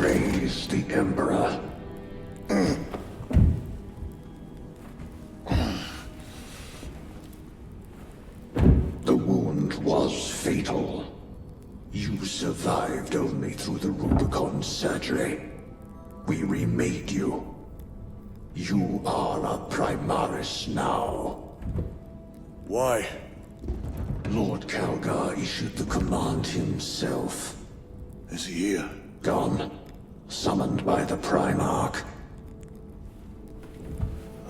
betrays the Emperor. The wound was fatal. You survived only through the Rubicon surgery. We remade you. You are a Primaris now. Why? Lord Calgar issued the command himself. Is he here? Gone. Summoned by the Primarch.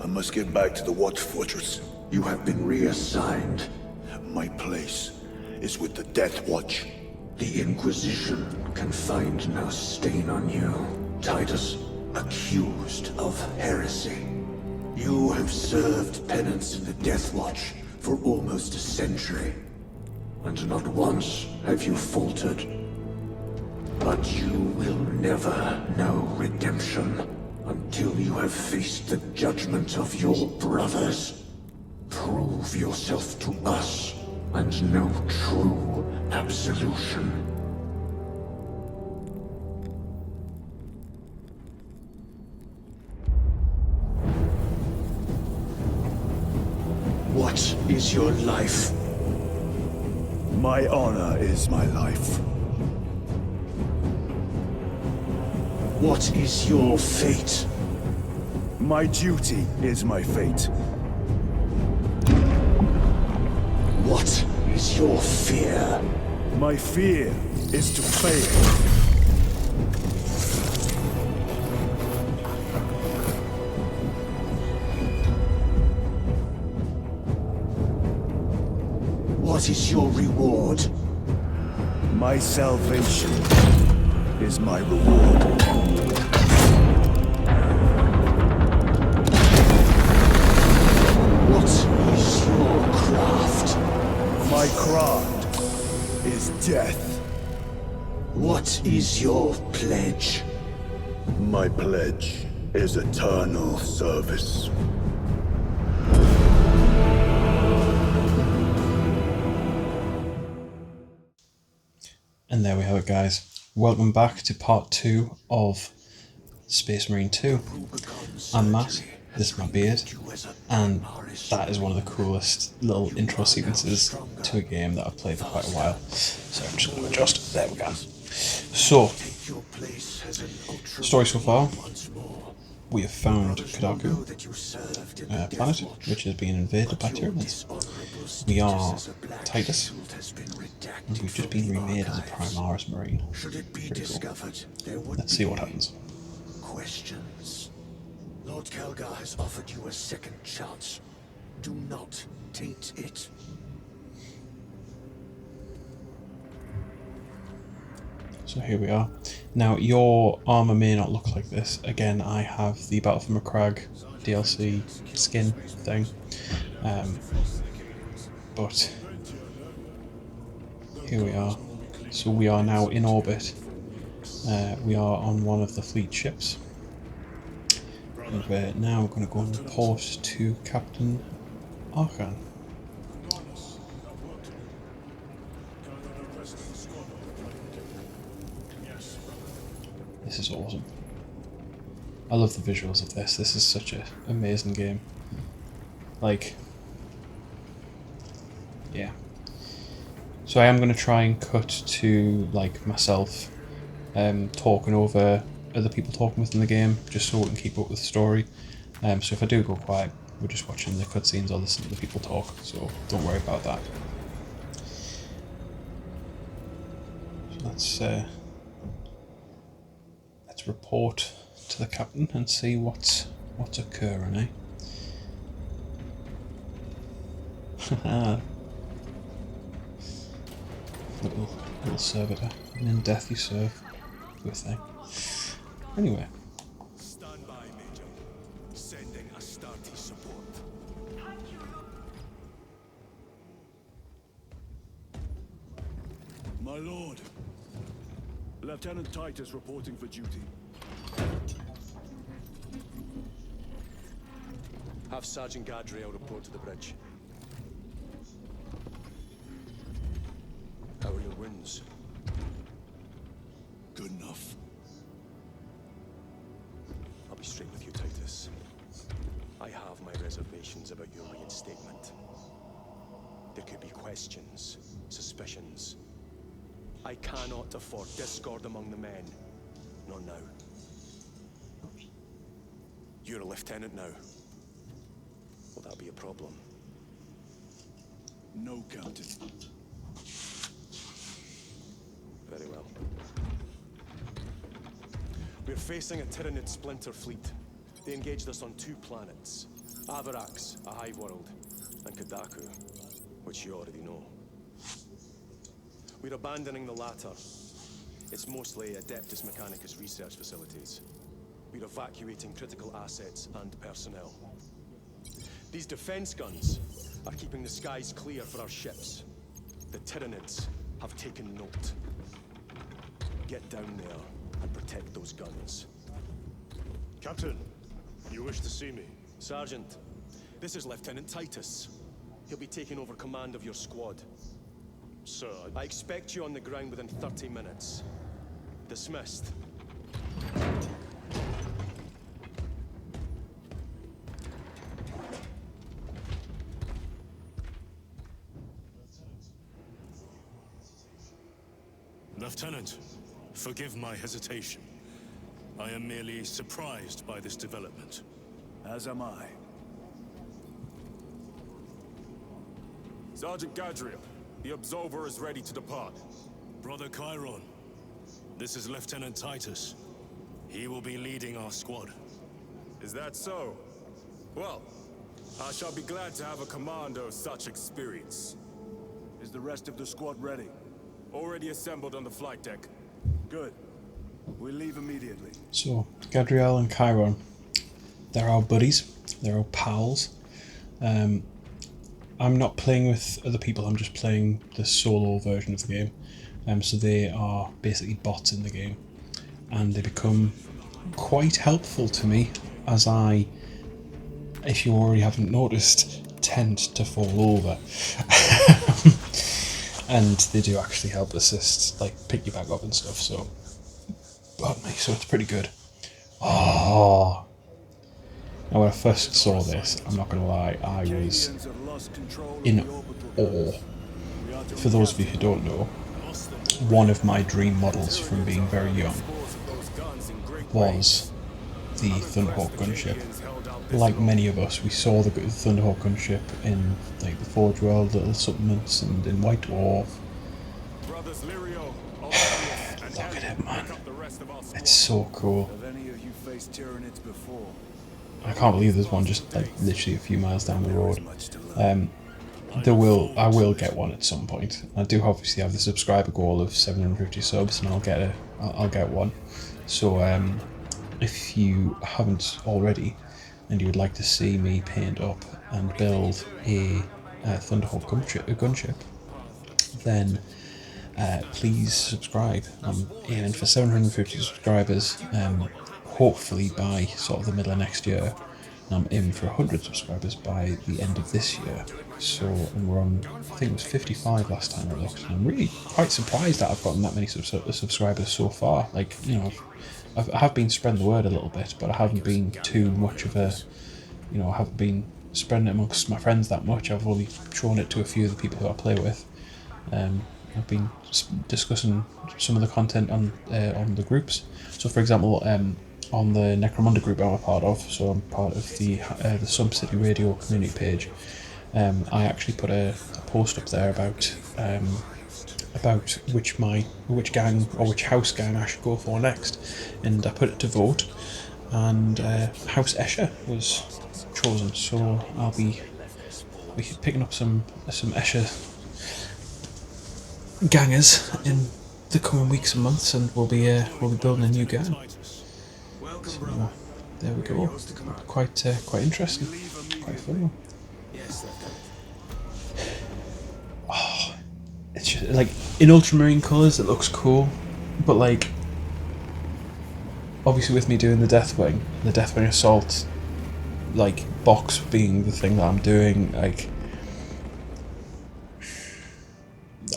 I must get back to the Watch Fortress. You have been reassigned. My place is with the Death Watch. The Inquisition can find no stain on you, Titus. Accused of heresy. You have served penance in the Death Watch for almost a century. And not once have you faltered. But you will never know redemption until you have faced the judgment of your brothers. Prove yourself to us and know true absolution. What is your life? My honor is my life. What is your fate? My duty is my fate. What is your fear? My fear is to fail. What is your reward? My salvation is my reward. What is your craft? My craft is death. What is your pledge? My pledge is eternal service. And there we have it, guys. Welcome back to part 2 of Space Marine 2. I'm Matt, this is my beard, and that is one of the coolest little intro sequences to a game that I've played for quite a while. So I'm just going to adjust. There we go. So, story so far, we have found Kadaku planet, which is being invaded by Tyranids. We are Titus, and we've just been remade as a Primaris Marine. Pretty cool. Let's see what happens. Questions. Lord Calgar has offered you a second chance. Do not taint it. So here we are. Now, your armour may not look like this. Again, I have the Battle for Macragge DLC skin thing. But here we are. So we are now in orbit. We are on one of the fleet ships. And now we're going to go and report to Captain Arkan. This is awesome. I love the visuals of this. This is such an amazing game. Like, yeah. So I am going to try and cut to like myself talking over other people talking within the game, just so we can keep up with the story. So if I do go quiet, we're just watching the cutscenes or listening to the people talk, so don't worry about that. So let's report to the captain and see what's occurring, eh? little servitor. And in death you serve. Good thing. Anyway. Stand by, Major. Sending Astartes support. My lord. Lieutenant Titus reporting for duty. Have Sergeant Gadriel report to the bridge. How are your wounds? Good enough. straight with you, Titus. I have my reservations about your reinstatement. There could be questions, suspicions. I cannot afford discord among the men. Not now. You're a lieutenant now. Will that be a problem? No, Captain. Very well. We're facing a Tyranid splinter fleet. They engaged us on 2 planets. Avarax, a hive world, and Kadaku, which you already know. We're abandoning the latter. It's mostly Adeptus Mechanicus research facilities. We're evacuating critical assets and personnel. These defense guns are keeping the skies clear for our ships. The Tyranids have taken note. Get down there and protect those guns. Captain, you wish to see me? Sergeant, this is Lieutenant Titus. He'll be taking over command of your squad. Sir, I expect you on the ground within 30 minutes. Dismissed. Lieutenant, forgive my hesitation. I am merely surprised by this development. As am I. Sergeant Gadriel, the Absolver is ready to depart. Brother Chiron, this is Lieutenant Titus. He will be leading our squad. Is that so? Well, I shall be glad to have a commander of such experience. Is the rest of the squad ready? Already assembled on the flight deck. Good. We leave immediately. So, Gadriel and Chiron, they're our buddies, they're our pals. I'm not playing with other people, I'm just playing the solo version of the game. So they are basically bots in the game, and they become quite helpful to me as I, if you already haven't noticed, tend to fall over. And they do actually help assist, like pick you back up and stuff, so pardon me, so it's pretty good. Oh, now when I first saw this, I'm not going to lie, I was in awe. For those of you who don't know, one of my dream models from being very young was the Thunderhawk gunship. Like many of us, we saw the Thunderhawk gunship in like the Forge World, Little Supplements, and in White Dwarf. Look at it, man. It's so cool. Have any of you faced Tyranids before? I can't believe there's one just like literally a few miles down the road. I will get one at some point. I do obviously have the subscriber goal of 750 subs, and I'll get one. So if you haven't already, and you would like to see me paint up and build a Thunderhawk gunship, then please subscribe. I'm aiming for 750 subscribers, hopefully by sort of the middle of next year. And I'm aiming for 100 subscribers by the end of this year. So, and we're on, I think it was 55 last time I looked, and I'm really quite surprised that I've gotten that many subscribers so far. Like, you know, I have been spreading the word a little bit, but I haven't been too much of a, you know, I haven't been spreading it amongst my friends that much. I've only shown it to a few of the people who I play with. I've been discussing some of the content on the groups. So, for example, on the Necromunda group I'm a part of, so I'm part of the Sub City Radio community page. I actually put a post up there about which gang or which house gang I should go for next, and I put it to vote, and House Escher was chosen. So I'll be picking up some Escher gangers in the coming weeks and months, and we'll be building a new gang. So, there we go. Quite interesting. Quite fun. Oh, it's just like in ultramarine colours. It looks cool, but like obviously with me doing the Deathwing Assault, like box being the thing that I'm doing, like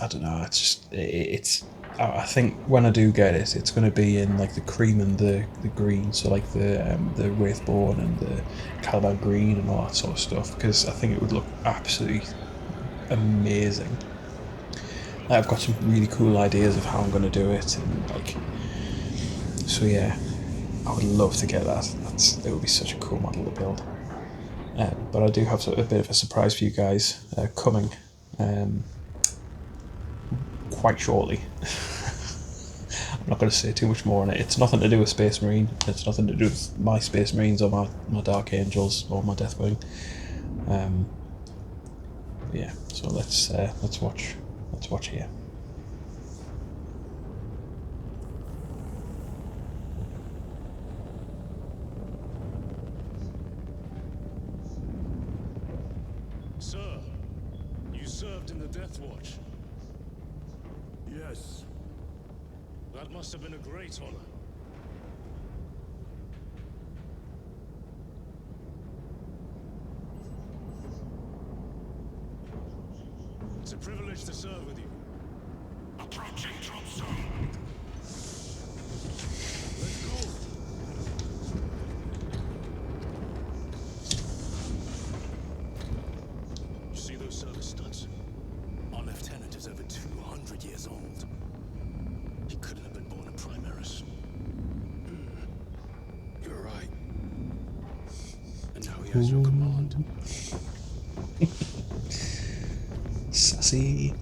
I don't know. It's just it's I think when I do get it, it's going to be in like the cream and the green, so like the Wraithbone and the Caliban green and all that sort of stuff, because I think it would look absolutely amazing. I've got some really cool ideas of how I'm going to do it, and like, so yeah, I would love to get that. It would be such a cool model to build. But I do have a bit of a surprise for you guys coming quite shortly. I'm not going to say too much more on it. It's nothing to do with Space Marine. It's nothing to do with my Space Marines or my Dark Angels or my Deathwing. Yeah, so let's watch. Let's watch here. Sir, you served in the Death Watch. Yes. That must have been a great honor. It's a privilege to serve with you. Approaching drop zone. Let's go. You see those service studs? Our lieutenant is over 200 years old. He couldn't have been born a Primaris. You're right. And now he has your command. Sassy.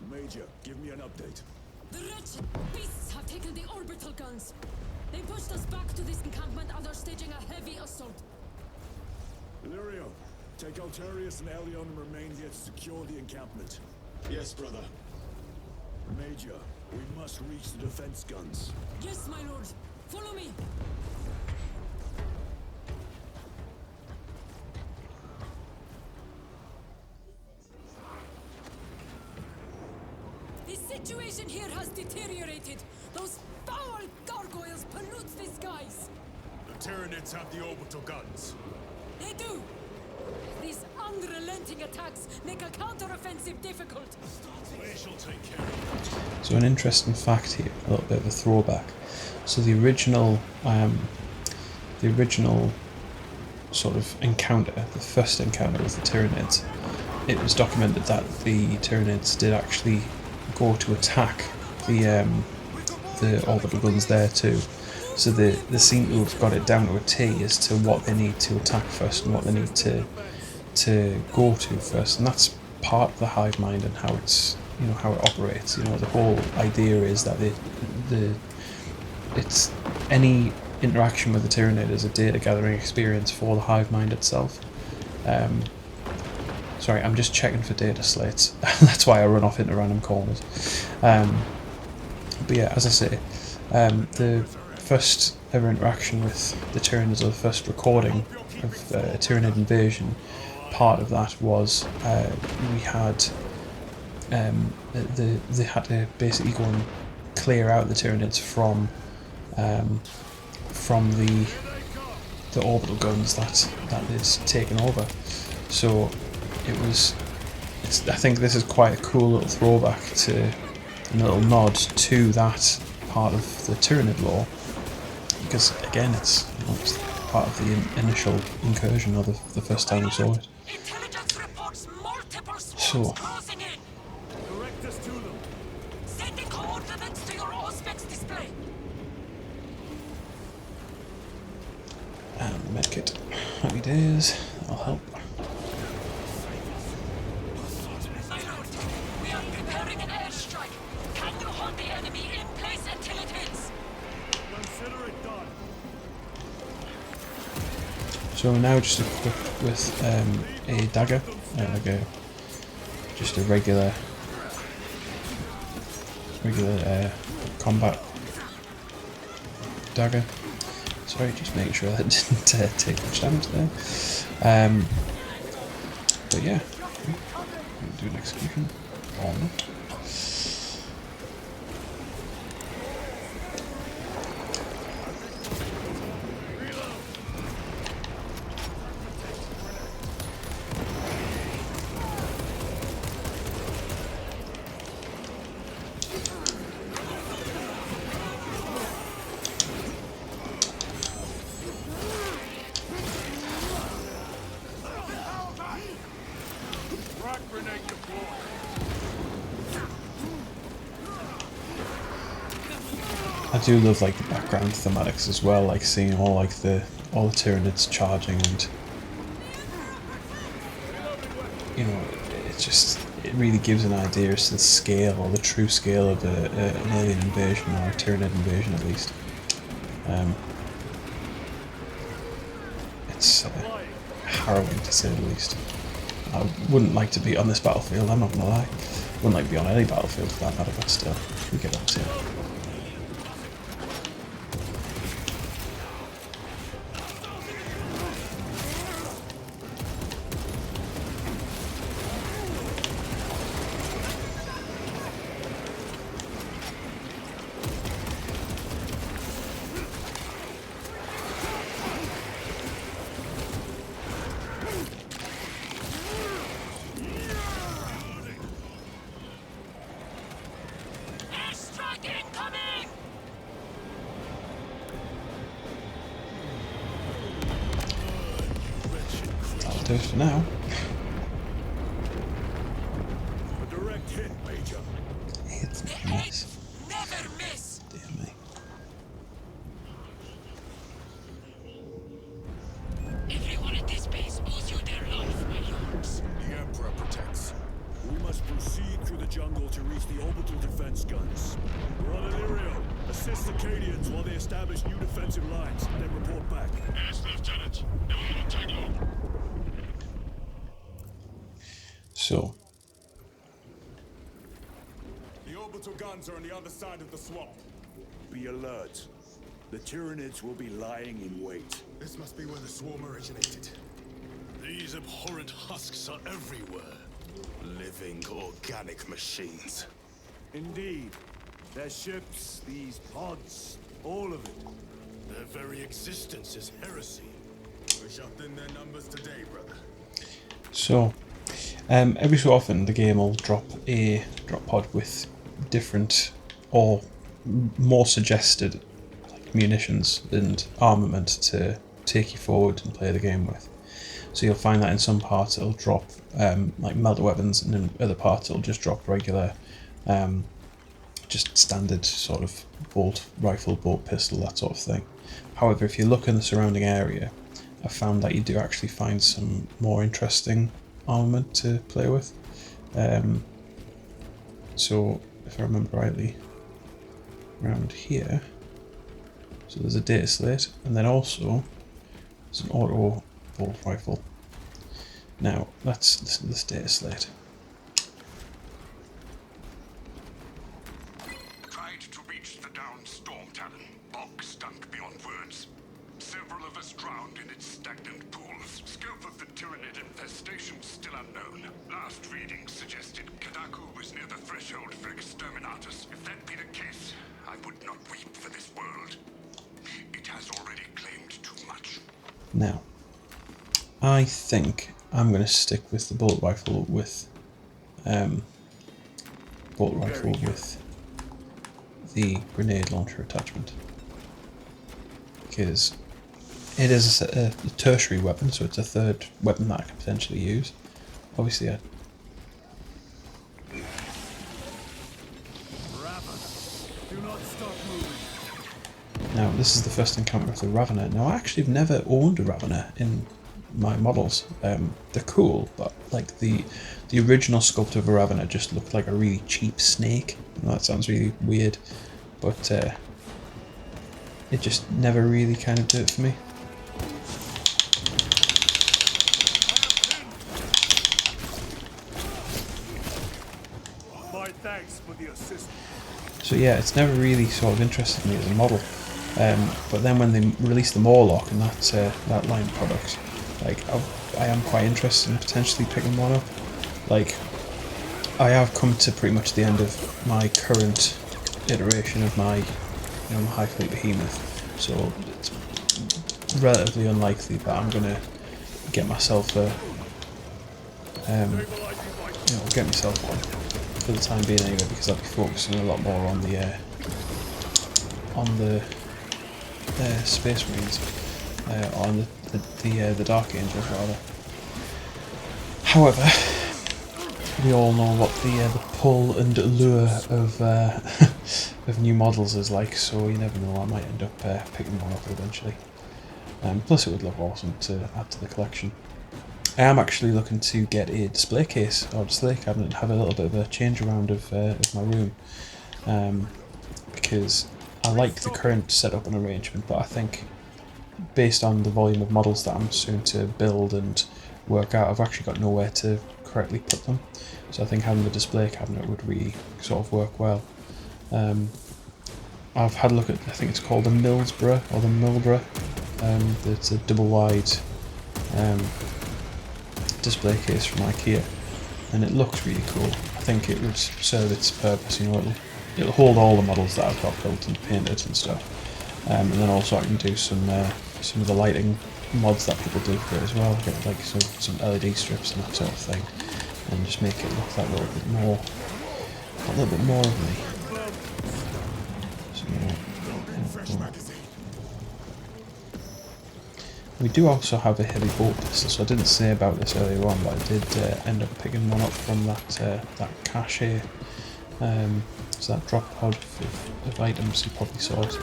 Major, give me an update. The wretched beasts have taken the orbital guns. They pushed us back to this encampment and are staging a heavy assault. Illyrio, take Altarius and Elion and remain here to secure the encampment. Yes, brother. Major, we must reach the defense guns. Yes, my lord. Follow me. The situation here has deteriorated. Those foul gargoyles pollute the skies. The Tyranids have the orbital guns. They do. These unrelenting attacks make a counter-offensive difficult. We shall take care of it. So an interesting fact here, a little bit of a throwback. So the original sort of encounter, the first encounter with the Tyranids, it was documented that the Tyranids did actually go to attack the orbital guns there too. So they seem to have got it down to a T as to what they need to attack first and what they need to go to first, and that's part of the hive mind and how it's, you know, how it operates. You know, the whole idea is that it's any interaction with the Tyranid is a data gathering experience for the hive mind itself. Sorry, I'm just checking for data slates. That's why I run off into random corners. But yeah, as I say, the first ever interaction with the Tyranids, or the first recording of a Tyranid invasion, part of that was we had they had to basically go and clear out the Tyranids from the orbital guns that is taken over. So I think this is quite a cool little throwback to, a little nod to that part of the Tyranid lore, because again, it's part of the initial incursion, or the first time we saw it. Intelligence reports multiple So, closing in. Direct us to them. Sending coordinates to your Auspex display. and medkit. Happy days, that'll help. My lord, we are preparing an airstrike. Can you hold the enemy in place until it hits? Consider it done. So now just a quick with a dagger, like just a regular combat dagger. Sorry, just making sure that didn't take much damage there. But yeah, we'll do an execution on. I do love like the background thematics as well, like seeing all the Tyranids charging, and you know, it really gives an idea as to the scale, or the true scale of an alien invasion, or a Tyranid invasion at least. It's harrowing to say the least. I wouldn't like to be on this battlefield, I'm not gonna lie. Wouldn't like to be on any battlefield for that matter, but still, we get on to it. That'll do it for now. A direct hit, Major. It's a miss. Never miss! Dear me. Everyone at this base owes you their life, my lords. The Emperor protects. We must proceed through the jungle to reach the orbital defense guns. We're on Illyrio. Assist the Cadians while they establish new defensive lines, then report back. Yes, Lieutenant. It won't take long. So, The orbital guns are on the other side of the swamp. Be alert. The Tyranids will be lying in wait. This must be where the swarm originated. These abhorrent husks are everywhere. Living organic machines. Indeed. Their ships, these pods, all of it. Their very existence is heresy. We shall thin their numbers today, brother. so every so often the game will drop a drop pod with different or more suggested munitions and armament to take you forward and play the game with. So you'll find that in some parts it'll drop like melter weapons, and in other parts it'll just drop regular just standard sort of bolt rifle, bolt pistol, that sort of thing. However, if you look in the surrounding area, I found that you do actually find some more interesting armament to play with. So if I remember rightly, around here, so there's a data slate, and then also there's an auto bolt rifle. Now let's listen to this data slate. Tried to reach the downed storm talon. Bog stunk beyond words. Several of us drowned in its stagnant pools. Scope of the Tyranid infestation still unknown. Last reading suggested Kadaku was near the threshold for exterminatus. If that be the case, I would not weep for this world. It has already claimed too much. Now, I think I'm going to stick with the bolt rifle with the grenade launcher attachment, because it is a tertiary weapon, so it's a third weapon that I can potentially use. Obviously, Do not stop moving. now this is the first encounter of the Ravener. Now, I actually have never owned a Ravener in my models. They're cool, but like the original sculpt of a Ravener just looked like a really cheap snake. I know that sounds really weird, but it just never really kind of did it for me. My thanks for the assistance. So yeah, it's never really sort of interested me as a model. But then when they released the Morlock and that line of products, like I am quite interested in potentially picking one up. Like, I have come to pretty much the end of my current iteration of my, my High Fleet Behemoth, so it's relatively unlikely that I'm gonna get myself a, get myself one for the time being anyway, because I'll be focusing a lot more on the Space Marines, on the Dark Angels rather. However, we all know what the pull and allure of of new models is like, so you never know, I might end up picking one up eventually. Plus it would look awesome to add to the collection. I am actually looking to get a display case or display cabinet and have a little bit of a change around of my room, because I like the current setup and arrangement, but I think based on the volume of models that I'm soon to build and work out, I've actually got nowhere to correctly put them, so I think having the display cabinet would really sort of work well. I've had a look at, I think it's called the Millsborough or the Milborough. It's a double wide display case from IKEA, and it looks really cool. I think it would serve its purpose. It'll hold all the models that I've got built and painted and stuff, and then also I can do some of the lighting mods that people do for it as well. Get like some LED strips and that sort of thing, and just make it look that little bit more of me. We do also have a heavy bolt pistol, so I didn't say about this earlier on, but I did end up picking one up from that cache, so that drop pod of items you probably saw it.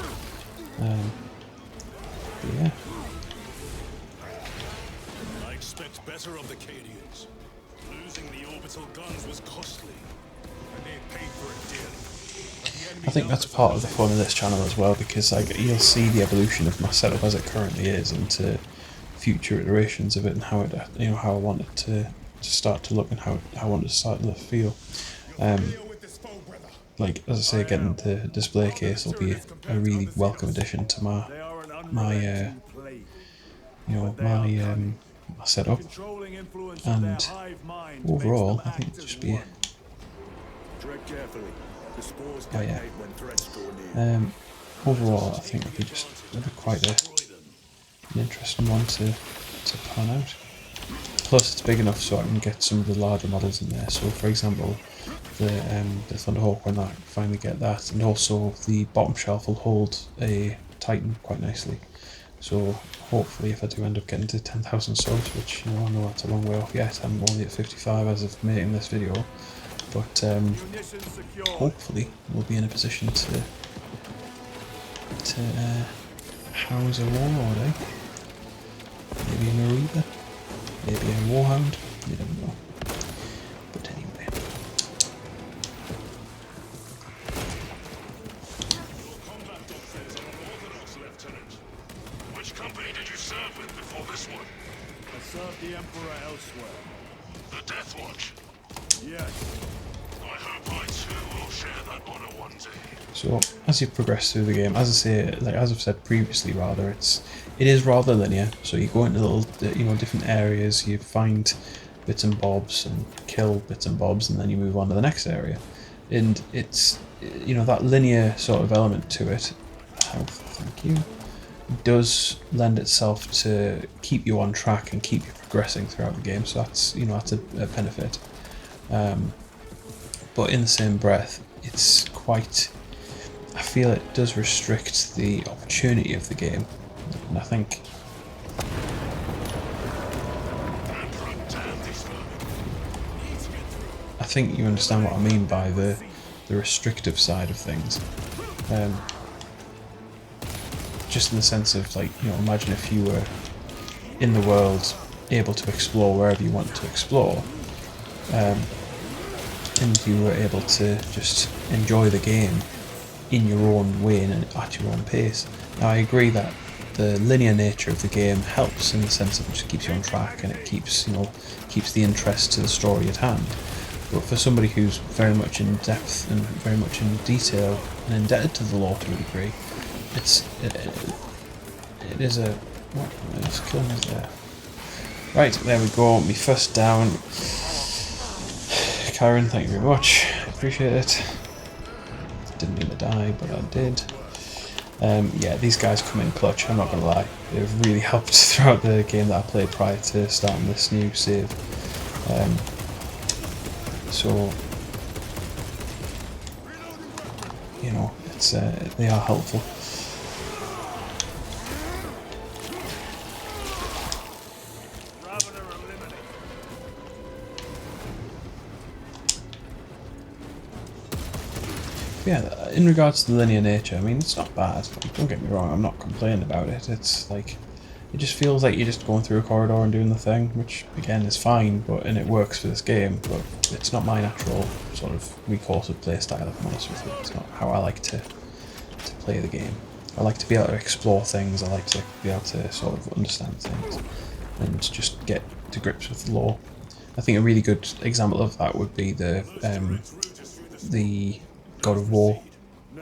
But yeah. I expect better of the Cadians. Losing the orbital guns was costly, and they paid for it dearly. I think that's part of the fun of this channel as well, because you'll see the evolution of my setup as it currently is into future iterations of it, and how it how I want it to start to look and how I want it to start to feel. Like as I say, getting the display case will be a really welcome addition to my setup, and overall I think it'll just be overall I think it'll be quite an interesting one to plan out. Plus it's big enough so I can get some of the larger models in there, so for example the Thunderhawk, when I finally get that, and also the bottom shelf will hold a Titan quite nicely. So hopefully if I do end up getting to 10,000 subs, which I know that's a long way off yet, I'm only at 55 as of making this video, but hopefully we'll be in a position to house a warlord, eh? Maybe a Marita, maybe a Warhound, you never know. But anyway. Which company did you serve with before this one? I served the Emperor elsewhere. The Death Watch? Yes. I hope I too will share that honor one day. So as you progress through the game, as I say, as I've said previously, rather, it is rather linear. So you go into little, different areas, you find bits and bobs and kill bits and bobs, and then you move on to the next area. And it's, that linear sort of element to it. Thank you. Does lend itself to keep you on track and keep you progressing throughout the game. So that's that's a benefit. But in the same breath, it's quite. I feel it does restrict the opportunity of the game, and I think. I think you understand what I mean by the restrictive side of things. Just in the sense of, imagine if you were in the world able to explore wherever you want to explore, and you were able to just enjoy the game in your own way and at your own pace. Now I agree that the linear nature of the game helps in the sense of it just keeps you on track and it keeps the interest to the story at hand. But for somebody who's very much in depth and very much in detail and indebted to the lore to a degree, it is a... What else killing is there? Right, there we go, me first down. Karen, thank you very much, appreciate it. Didn't mean to die, but I did. Yeah, these guys come in clutch, I'm not going to lie. They've really helped throughout the game that I played prior to starting this new save. So, you know, it's they are helpful. Yeah, in regards to the linear nature, I mean, it's not bad. Like, don't get me wrong, I'm not complaining about it. It's like, it just feels like you're just going through a corridor and doing the thing, which again is fine, and it works for this game. But it's not my natural sort of recursive playstyle, if I'm honest with you. It's not how I like to play the game. I like to be able to explore things. I like to be able to sort of understand things and just get to grips with the lore. I think a really good example of that would be the God of War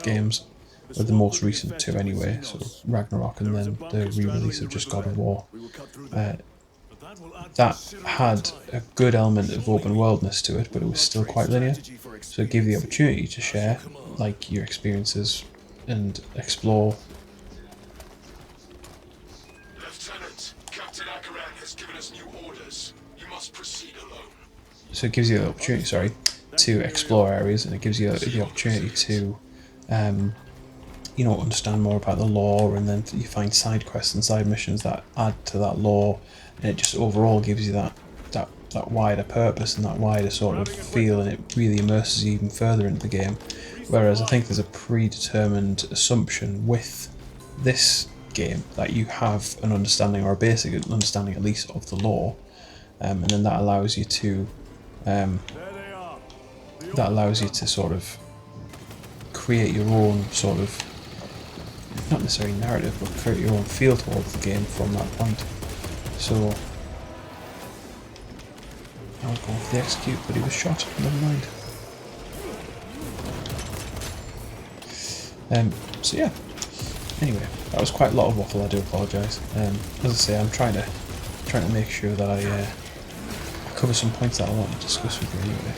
games, or the most recent two anyway, sort of Ragnarok and then the re-release of just God of War. That had a good element of open worldness to it, but it was still quite linear, so it gave you the opportunity to share like your experiences and explore. Lieutenant, Captain Akaran has given us new orders. You must proceed alone. So it gives you the opportunity, sorry, to explore areas, and it gives you the opportunity to you know, understand more about the lore, and then you find side quests and side missions that add to that lore, and it just overall gives you that wider purpose and that wider sort of feel, and it really immerses you even further into the game. Whereas I think there's a predetermined assumption with this game that you have an understanding, or a basic understanding at least, of the lore, and then that allows you to sort of create your own sort of, not necessarily narrative, but create your own feel towards the game from that point. So I was going for the execute, but he was shot. Never mind. So yeah. Anyway, that was quite a lot of waffle. I do apologise. As I say, I'm trying to make sure that I cover some points that I want to discuss with you anyway.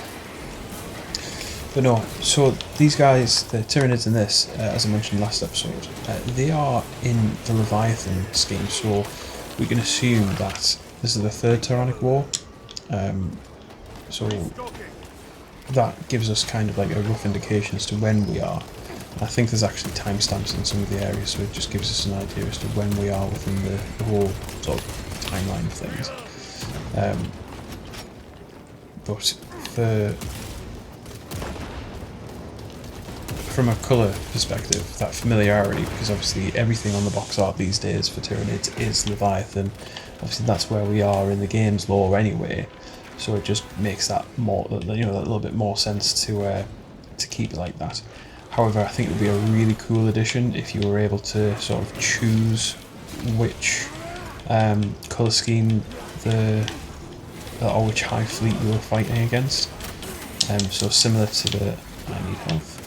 But no, so these guys, the Tyranids in this, as I mentioned last episode, they are in the Leviathan scheme, so we can assume that this is the third Tyrannic War. So that gives us kind of like a rough indication as to when we are. I think there's actually timestamps in some of the areas, so it just gives us an idea as to when we are within the whole sort of timeline of things. But from a colour perspective, that familiarity, because obviously everything on the box art these days for Tyranids is Leviathan. Obviously that's where we are in the game's lore anyway, so it just makes that more, you know, a little bit more sense to keep it like that. However, I think it would be a really cool addition if you were able to sort of choose which colour scheme or which high fleet you were fighting against. So similar to the... I need health.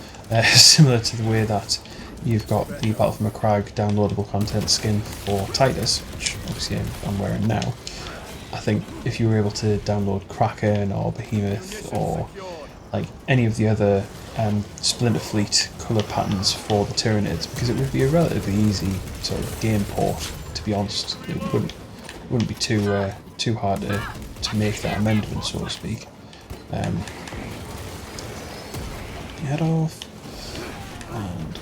Similar to the way that you've got the Battle for Macragge downloadable content skin for Titus, which obviously I'm wearing now. I think if you were able to download Kraken or Behemoth or like any of the other Splinter Fleet colour patterns for the Tyranids, because it would be a relatively easy sort of game port, to be honest. It wouldn't be too hard to make that amendment, so to speak. Head off and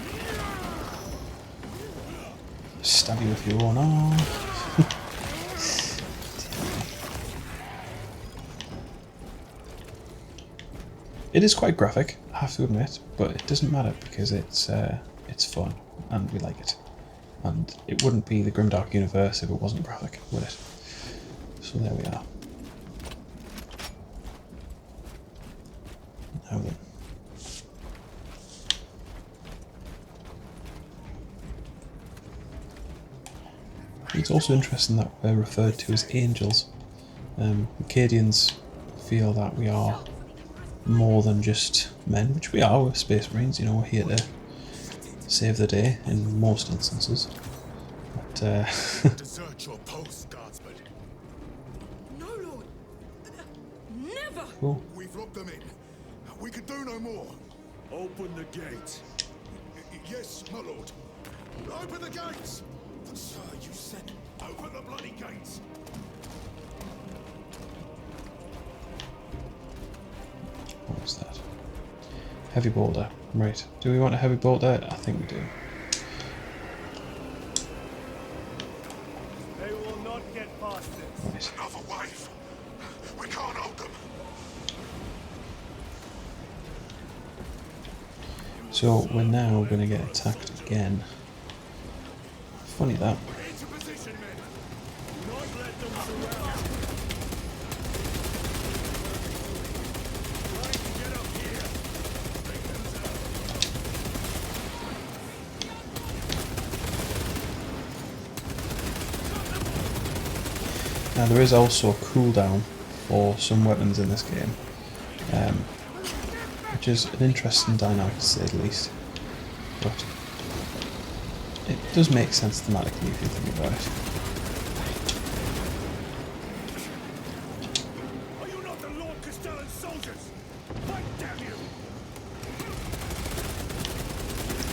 stab you with your own arm. It is quite graphic, I have to admit, but it doesn't matter because it's fun and we like it. And it wouldn't be the Grimdark universe if it wasn't graphic, would it? So there we are. Now then. It's also interesting that we're referred to as angels. Acadians feel that we are more than just men, which we are. We're Space Marines, you know, we're here to save the day in most instances. But Desert your post, guardsman. No, Lord. Never! cool. We've locked them in. We can do no more. Open the gate. Yes, my lord. Open the gates! Sir, you said open the bloody gates! What was that? Heavy boulder. Right. Do we want a heavy boulder? I think we do. They will not get past this. Right. Another wave! We can't hold them! So we're now going to get attacked again. Funny that. Into position, men! Do not let them surround you. Trying to get up here. Now there is also a cooldown for some weapons in this game, which is an interesting dynamic to say the least. But it does make sense thematically if you think about it. Are you not the Lord Castellan soldiers? Fight, damn you!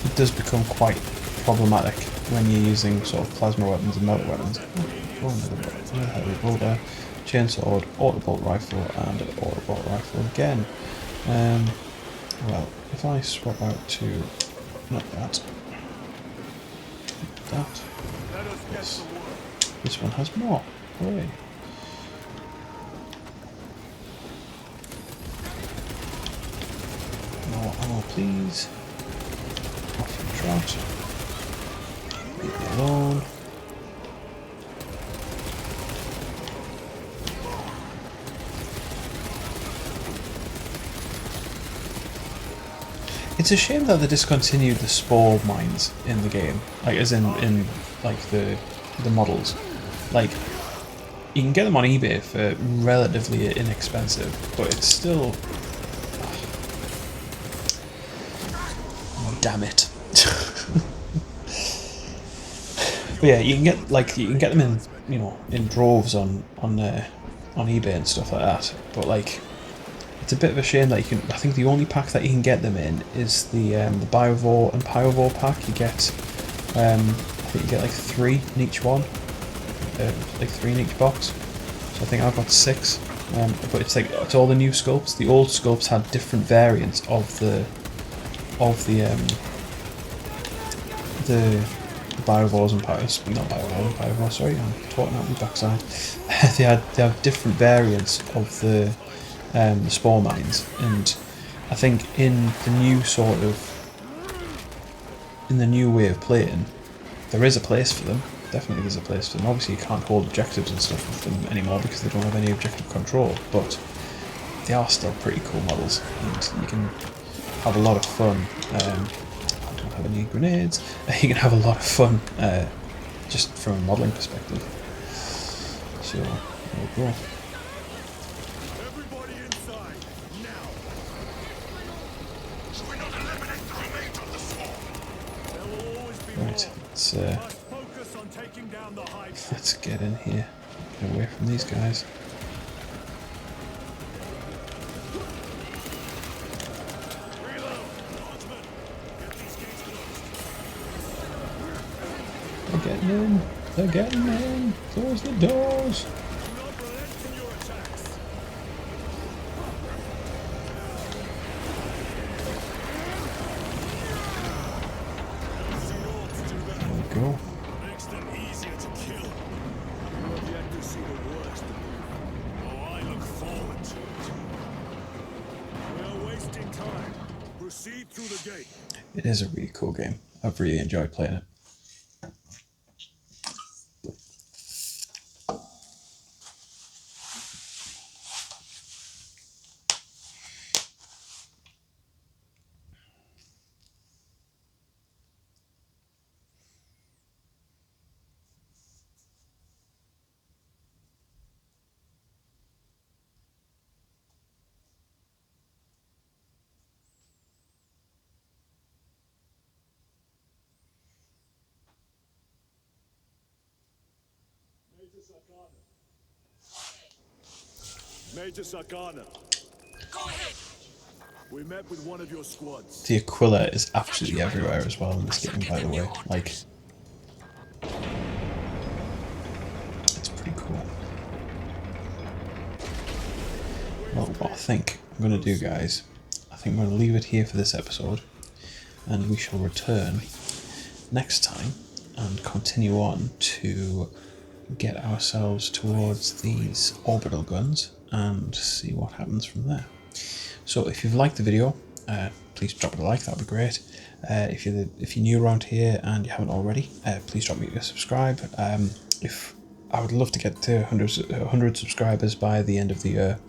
It does become quite problematic when you're using sort of plasma weapons and melee weapons. Another heavy boulder, chainsword, autobolt rifle, and autobolt rifle again. Well, if I swap out to not that, that. Let us get to work. This one has more. Hooray. More ammo, please. Off you trot. Leave me alone. It's a shame that they discontinued the spore mines in the game, like as in like the models. Like you can get them on eBay for relatively inexpensive, but it's still. Oh, damn it! But yeah, you can get them in in droves on eBay and stuff like that. But like. It's a bit of a shame that you can. I think the only pack that you can get them in is the Biovore and Pyrovore pack. You get, I think you get like 3 in each one, like 3 in each box. So I think I've got 6. But it's all the new sculpts. The old sculpts had different variants of the Biovores and Pyrovores. Not Biovore and Pyrovore. Sorry, I'm talking out my backside. they have different variants of the spore mines, and I think in the new way of playing, there is a place for them. Definitely there's a place for them. Obviously you can't hold objectives and stuff with them anymore because they don't have any objective control, but they are still pretty cool models, and you can have a lot of fun. I don't have any grenades. You can have a lot of fun just from a modelling perspective. So there we go. Right, let's get in here. Get away from these guys. They're getting in. They're getting in. Close the doors. Go. Makes them easier to kill. You have yet to see the worst. Oh, I look forward to it. We are wasting time. Proceed through the gate. It is a really cool game. I've really enjoyed playing it. Major Sakana. Go ahead. We met with one of your squads. The Aquila is absolutely everywhere as well in this game, by the way. Like, it's pretty cool. Well, what I think I'm going to do, guys, I think I'm going to leave it here for this episode, and we shall return next time and continue on to get ourselves towards these orbital guns and see what happens from there. So if you've liked the video, please drop it a like, that would be great. If you're new around here and you haven't already, please drop me a subscribe. If I would love to get to 100 subscribers by the end of the year,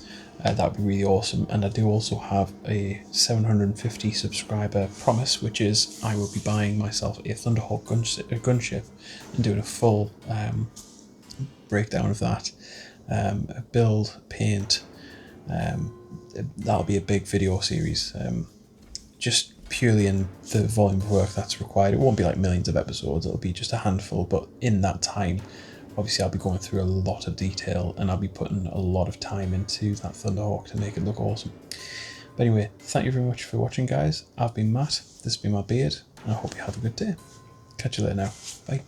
that would be really awesome. And I do also have a 750 subscriber promise, which is I will be buying myself a Thunderhawk gunship and doing a full breakdown of that, build, paint. That'll be a big video series, just purely in the volume of work that's required. It won't be like millions of episodes, it'll be just a handful, but in that time, obviously I'll be going through a lot of detail and I'll be putting a lot of time into that Thunderhawk to make it look awesome. But anyway, thank you very much for watching, guys. I've been Matt, this has been my beard, and I hope you have a good day. Catch you later now. Bye.